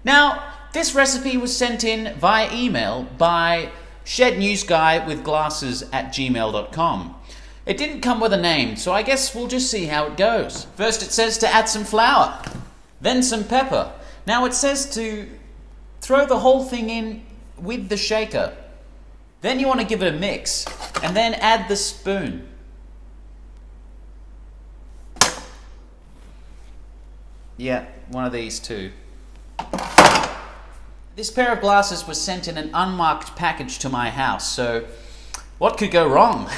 Now, this recipe was sent in via email by shednewsguywithglasses@gmail.com. It didn't come with a name, so I guess we'll just see how it goes. First it says to add some flour, then some pepper. Now it says to throw the whole thing in with the shaker. Then you want to give it a mix, and then add the spoon. Yeah, one of these too. This pair of glasses was sent in an unmarked package to my house, so what could go wrong?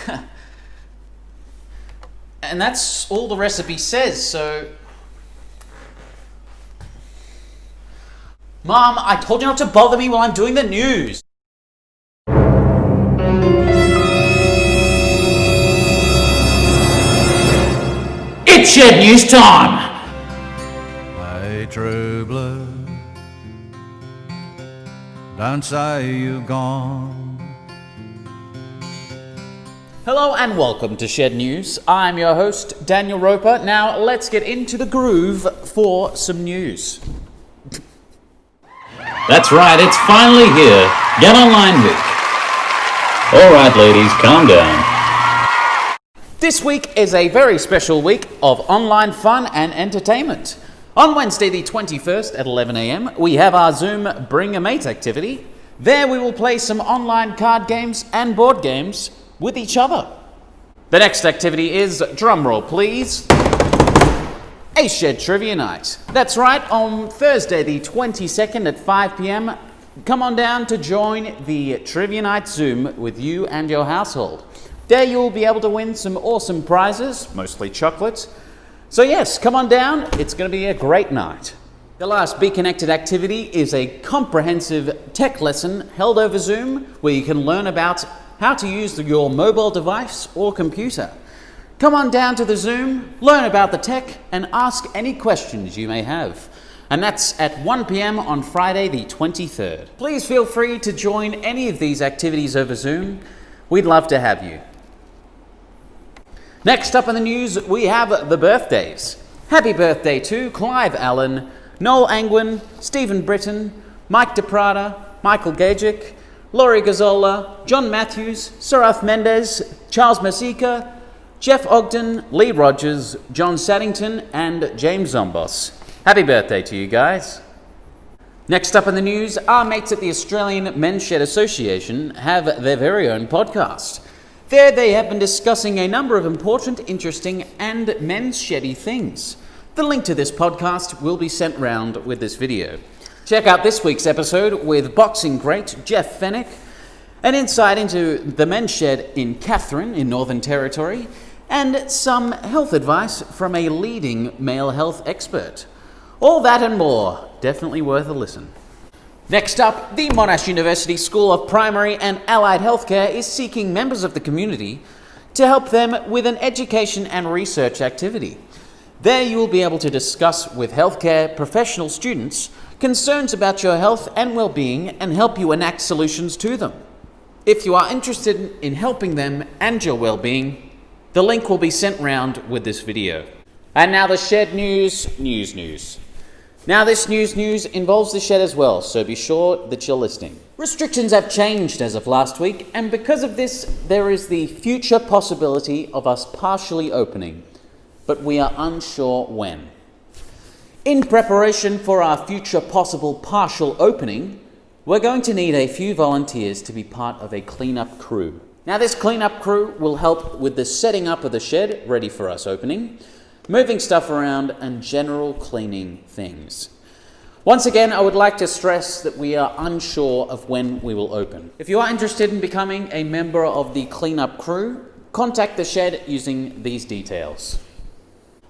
And that's all the recipe says, so... Mom, I told you not to bother me while I'm doing the news! It's Shed News time! My true blue, don't say you've gone. Hello and welcome to Shed News. I'm your host, Daniel Roper. Now let's get into the groove for some news. That's right, it's finally here. Get Online Week. Alright ladies, calm down. This week is a very special week of online fun and entertainment. On Wednesday the 21st at 11 a.m, we have our Zoom Bring a Mate activity. There we will play some online card games and board games with each other. The next activity is, drumroll please, a Shed Trivia Night. That's right, on Thursday the 22nd at 5 p.m, come on down to join the Trivia Night Zoom with you and your household. There you will be able to win some awesome prizes, mostly chocolate. So yes, come on down, it's going to be a great night. The last Be Connected activity is a comprehensive tech lesson held over Zoom where you can learn about how to use your mobile device or computer. Come on down to the Zoom, learn about the tech, and ask any questions you may have. And that's at 1 p.m. on Friday the 23rd. Please feel free to join any of these activities over Zoom. We'd love to have you. Next up in the news, we have the birthdays. Happy birthday to Clive Allen, Noel Angwin, Stephen Britton, Mike DePrada, Michael Gajic, Laurie Gazzola, John Matthews, Sarath Mendez, Charles Masika, Jeff Ogden, Lee Rogers, John Saddington, and James Zombos. Happy birthday to you guys. Next up in the news, our mates at the Australian Men's Shed Association have their very own podcast. There they have been discussing a number of important, interesting, and men's sheddy things. The link to this podcast will be sent round with this video. Check out this week's episode with boxing great Jeff Fennick, an insight into the men's shed in Katherine in Northern Territory, and some health advice from a leading male health expert. All that and more, definitely worth a listen. Next up, the Monash University School of Primary and Allied Healthcare is seeking members of the community to help them with an education and research activity. There you will be able to discuss with healthcare professional students concerns about your health and well-being and help you enact solutions to them. If you are interested in helping them and your well-being, the link will be sent round with this video. And now the Shed News. Now this news involves the shed as well, so be sure that you're listening. Restrictions have changed as of last week, and because of this, there is the future possibility of us partially opening, but we are unsure when. In preparation for our future possible partial opening, we're going to need a few volunteers to be part of a cleanup crew. Now this cleanup crew will help with the setting up of the shed ready for us opening, moving stuff around, and general cleaning things. Once again, I would like to stress that we are unsure of when we will open. If you are interested in becoming a member of the cleanup crew, contact the shed using these details.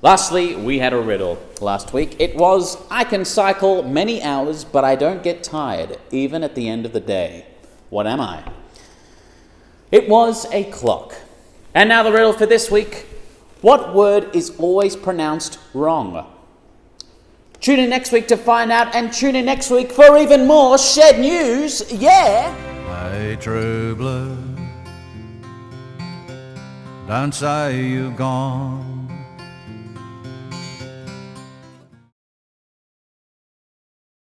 Lastly, we had a riddle last week. It was, I can cycle many hours, but I don't get tired, even at the end of the day. What am I? It was a clock. And now the riddle for this week. What word is always pronounced wrong? Tune in next week to find out, and tune in next week for even more Shed News, yeah! My true blue, don't say you've gone.